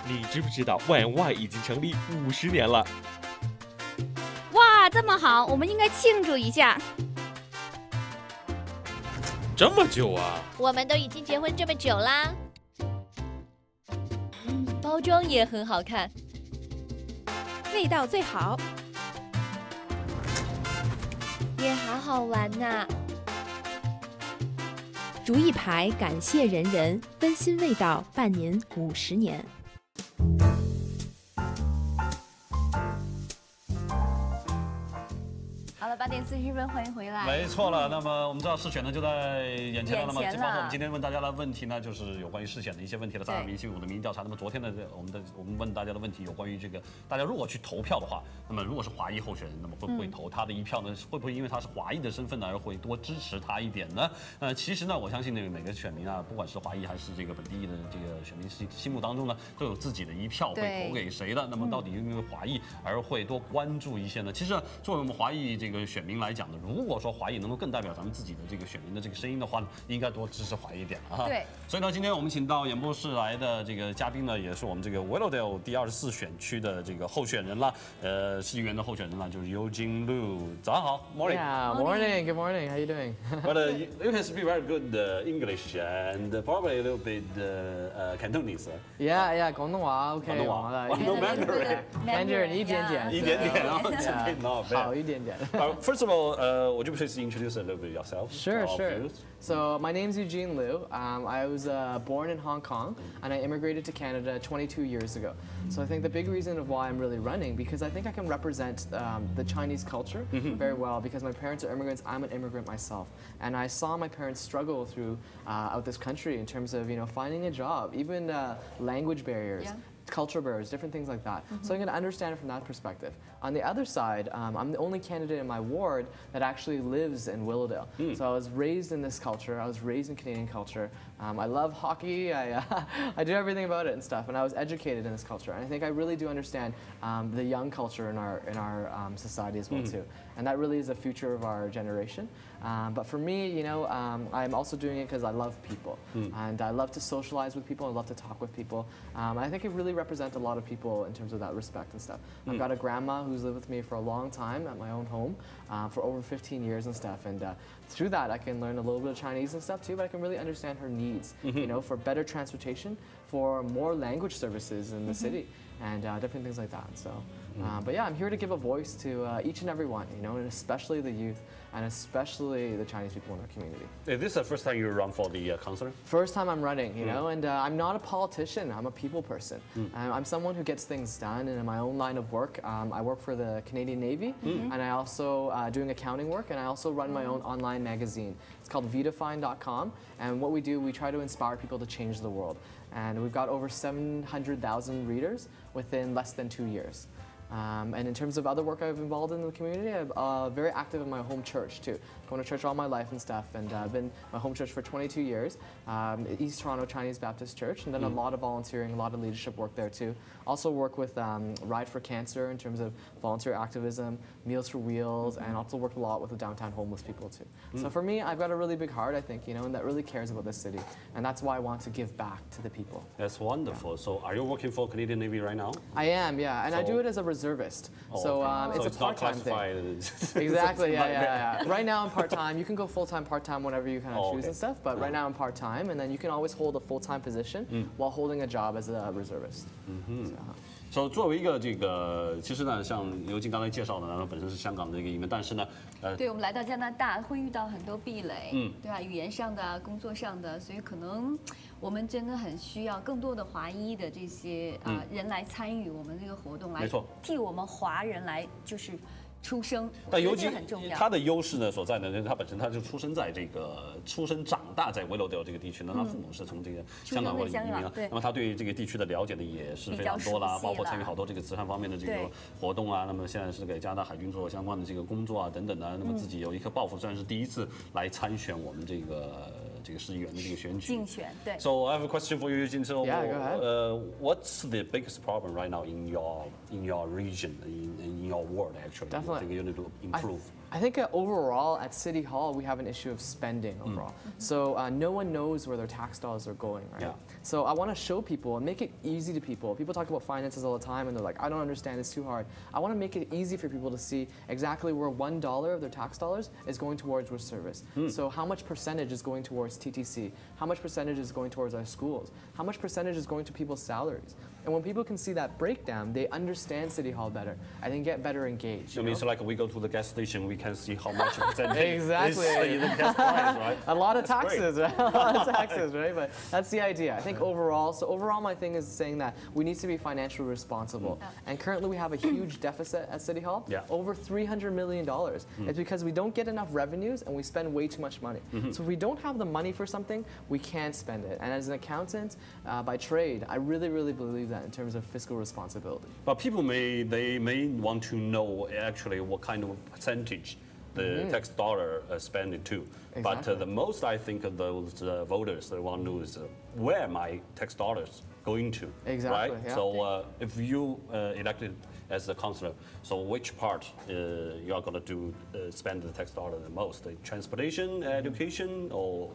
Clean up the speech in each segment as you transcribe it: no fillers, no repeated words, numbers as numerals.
你知不知道 WOWtv 已经成立50年了？哇，这么好，我们应该庆祝一下。这么久啊！我们都已经结婚这么久啦。包装也很好看，味道最好，也好好玩呐。竹一排，感谢人人，温馨味道伴您50年。好了，8点40分，欢迎回来。没错了，那么我们知道试选呢就在眼前了。那么包括我们今天问大家的问题呢，就是有关于试选的一些问题了。3.5明星我的民意调查。那么昨天的我们问大家的问题有关于这个，大家如果去投票的话，那么如果是华裔候选人，那么会不会投他的一票呢？会不会因为他是华裔的身份呢，而会多支持他一点呢？其实呢，我相信那个每个选民啊，不管是华裔还是这个本地的这个选民心目当中呢，都有自己的一票会投给谁的。那么到底因为华裔而会多关注一些呢？其实作为我们华裔这个选民来讲呢，如果说华裔能够更代表咱们自己的这个选民的这个声音的话呢，应该多支持华裔一点啊。对。所以呢，今天我们请到演播室来的这个嘉宾呢，也是我们这个 WOWtv 第24选区的这个候选人了，市议员的候选人了，就是 Eugene Liu。早上好 ，Morning。Yeah, morning. Good morning. How you doing? Well, you can speak very good English and probably a little bit Cantonese. Yeah, 广东话 OK。广东话。No Mandarin 一点点。一点点啊，好一点点。First of all, would you please introduce a little bit yourself? Sure. So my name's Eugene Liu. I was born in Hong Kong and I immigrated to Canada 22 years ago. So I think the big reason of why I'm really running, because I think I can represent the Chinese culture very well, because my parents are immigrants, I'm an immigrant myself. And I saw my parents struggle through out this country in terms of, finding a job, even language barriers. Yeah. Culture barriers, different things like that. So I'm going to understand it from that perspective. On the other side, I'm the only candidate in my ward that actually lives in Willowdale. So I was raised in this culture. I was raised in Canadian culture. I love hockey. I do everything about it and stuff. And I was educated in this culture. And I think I really do understand the young culture in our society as well too. And that really is the future of our generation. But for me, I'm also doing it because I love people. And I love to socialize with people. I love to talk with people. I think it really represents a lot of people in terms of that respect and stuff. I've got a grandma who's lived with me for a long time at my own home for over 15 years and stuff. And through that, I can learn a little bit of Chinese and stuff too, but I can really understand her needs, for better transportation, for more language services in the city, and different things like that. So, but yeah, I'm here to give a voice to each and every one, and especially the youth, and especially the Chinese people in our community. This is the first time you run for the councillor? First time I'm running, and I'm not a politician. I'm a people person. I'm someone who gets things done, and in my own line of work, I work for the Canadian Navy, and I also doing accounting work, and I also run my own online magazine. It's called Vitafine.com, and what we do, we try to inspire people to change the world. And we've got over 700,000 readers within less than 2 years. And in terms of other work I've involved in the community, I'm very active in my home church too. Going to church all my life and stuff, and I've been my home church for 22 years, East Toronto Chinese Baptist Church, and done a lot of volunteering, a lot of leadership work there too. Also work with Ride for Cancer in terms of volunteer activism, Meals for Wheels, and also worked a lot with the downtown homeless people too. So for me, I've got a really big heart, I think, and that really cares about this city, and that's why I want to give back to the people. That's wonderful. Yeah. So are you working for Canadian Navy right now? I am, yeah, and I do it as a reservist. So it's a part-time thing. Exactly, yeah. Right now I'm part-time. You can go full-time, part-time, whenever you kind of choose and stuff. But right now I'm part-time, and then you can always hold a full-time position while holding a job as a reservist. So 作为一个这个，其实呢，像尤金刚才介绍的，然后本身是香港的一个移民，但是呢，对我们来到加拿大会遇到很多壁垒，对吧？语言上的、工作上的，所以可能我们真的很需要更多的华裔的这些人来参与我们这个活动，来替我们华人来就是出生。但尤其他的优势呢所在呢，就是他本身他就出生长大在Willowdale这个地区呢，他父母是从这个香港或者移民啊，那么他对这个地区的了解呢也是非常多啦，包括参与好多这个慈善方面的这个活动啊，那么现在是给加拿大海军做相关的这个工作啊等等的，那么自己有一颗抱负，虽然是第一次来参选我们这个这个市议员的这个选举。竞选对。So I have a question for you, Eugene. So, Yeah, go ahead. What's the biggest problem right now in your region, in your ward? Actually, Definitely. You think you need to improve? I think overall at City Hall we have an issue of spending overall. So no one knows where their tax dollars are going, right? Yeah. So I want to show people and make it easy to people. People talk about finances all the time and they're like, I don't understand, it's too hard. I want to make it easy for people to see exactly where $1 of their tax dollars is going towards which service. So how much percentage is going towards TTC? How much percentage is going towards our schools? How much percentage is going to people's salaries? And when people can see that breakdown, they understand City Hall better and then get better engaged. I mean, it's like we go to the gas station, we can see how much percentage Exactly. is the gas price, right? A lot of That's great. taxes, right? A lot of taxes, right? But that's the idea. I think overall my thing is saying that we need to be financially responsible. And currently we have a huge deficit at City Hall, over $300 million. It's because we don't get enough revenues and we spend way too much money. So if we don't have the money for something, we can't spend it. And as an accountant by trade, I really believe that in terms of fiscal responsibility. But people may want to know actually what kind of percentage the tax dollar spending to. But Exactly. the most I think of those voters they want to know is where my tax dollars going to. Exactly, Right. yeah. So if you elected as the councillor, so which part you are going to spend the tax dollar the most? The transportation, education, or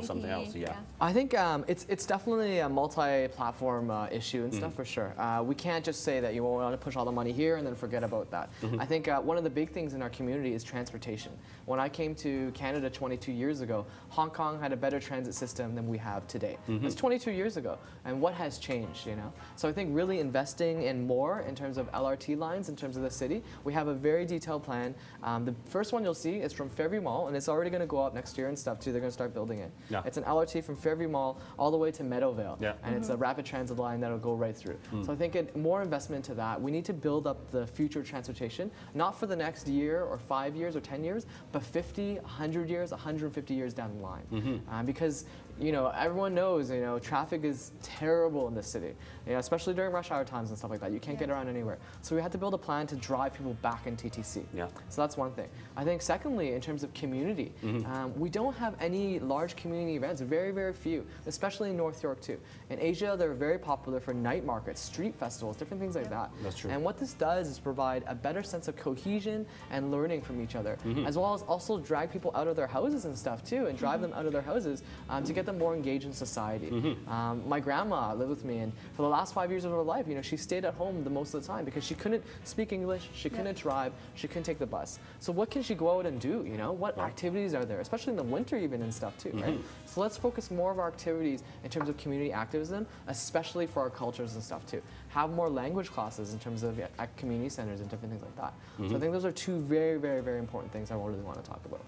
something else? Yeah. I think it's definitely a multi-platform issue and stuff for sure. We can't just say that you want to push all the money here and then forget about that. I think one of the big things in our community is transportation. When I came to Canada 22 years ago, Hong Kong had a better transit system than we have today. That's 22 years ago. And what has changed, you know? So I think really investing in more in terms of LRT lines, in terms of the city, we have a very detailed plan. The first one you'll see is from Fairview Mall, and it's already going to go up next year and stuff too. They're going to start building it. Yeah. It's an LRT from Fairview Mall all the way to Meadowvale, Yeah. and it's a rapid transit line that'll go right through. So I think more investment into that. We need to build up the future transportation, not for the next year or 5 years or 10 years, but 50, 100 years, 150 years down the line. Because you know, everyone knows, you know, traffic is terrible in the city, you know, especially during rush hour times and stuff like that. You can't get around anywhere. So we had to build a plan to drive people back in TTC. Yeah. So that's one thing. I think secondly, in terms of community, we don't have any large community events, very few, especially in North York too. In Asia, they're very popular for night markets, street festivals, different things like that. That's true. And what this does is provide a better sense of cohesion and learning from each other, as well as also drag people out of their houses and stuff too, and drive them out of their houses to get them more engaged in society. My grandma lived with me, and for the last 5 years of her life, you know, she stayed at home the most of the time because she couldn't speak English, she couldn't drive, she couldn't take the bus. So what can she go out and do, you know? What activities are there, especially in the winter even and stuff too, right? So let's focus more of our activities in terms of community activism, especially for our cultures and stuff too. Have more language classes in terms of at community centers and different things like that. So I think those are two very important things I really want to talk about.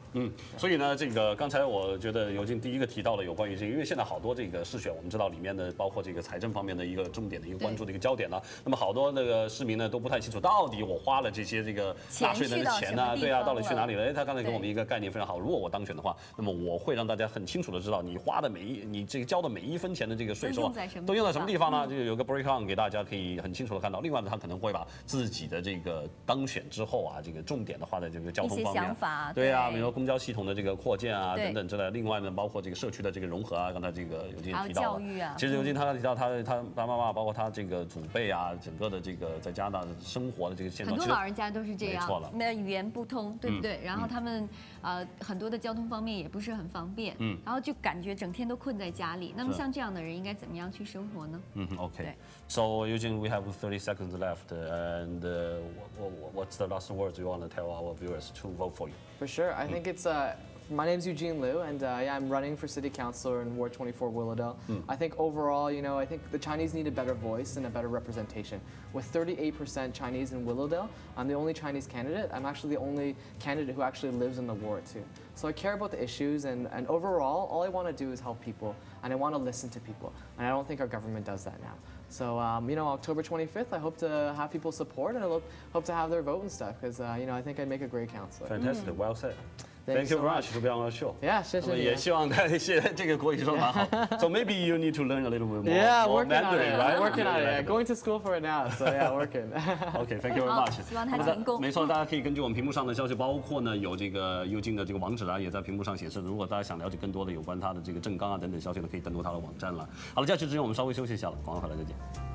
所以呢，这个刚才我觉得尤金第一个提到了有关于这个，因为现在好多这个市选，我们知道里面的包括这个财政方面的一个重点的一个关注的一个焦点呢。那么好多那个市民呢都不太清楚，到底我花了这些这个纳税人的钱呢，对啊，到底去哪里了？哎，他刚才给我们一个概念非常好。如果我当选的话，那么我会让大家很清楚的知道你花的你这个交的每一分钱的这个税收都用在什么地方呢？就有个 breakdown 给大家可以很清楚的看到。另外呢，他可能会把自己的这个当选之后啊，这个重点的花在这个交通方面，想法对啊，比如说公交系统的这个扩建啊等等之类。另外呢，包括这个社区的这个融合啊，刚才这个尤金也提到了。其实尤金他提到他爸妈妈，包括他这个祖辈啊，整个的这个在加拿大生活的这个现状，很多老人家都是这样，没错了，那语言不通，对不对？然后他们很多的交通方面也不是很方便，然后就感觉整天都困在家里。那么像这样的人应该怎么样去生活呢？Okay. So Eugene, we have 30 seconds left, and what's the last words you want to tell our viewers to vote for you? For sure, I think it's my name's Eugene Liu, and yeah, I'm running for city councilor in Ward 24, Willowdale. I think overall, you know, I think the Chinese need a better voice and a better representation. With 38% Chinese in Willowdale, I'm the only Chinese candidate. I'm actually the only candidate who actually lives in the ward too. So I care about the issues, and overall, all I want to do is help people, and I want to listen to people, and I don't think our government does that now. So, you know, October 25th, I hope to have people support, and I hope to have their vote and stuff, because, you know, I think I'd make a great councillor. Fantastic, well said. Thank you so very much. much to be on our show. Yeah, 谢谢你。也希望他这个国语说得蛮好。So maybe you need to learn a little bit more. Yeah, more working on Mandarin, it. right? Working on it. Yeah, going to school for it now. So yeah, working. Okay, thank you very 好 much. 希望他成功。没错，大家可以根据我们屏幕上的消息，包括呢有这个优进的这个网址啊，也在屏幕上显示。如果大家想了解更多的有关他的这个政纲啊等等消息呢，可以登录他的网站了。好了，接下去之前我们稍微休息一下了，广告回来再见。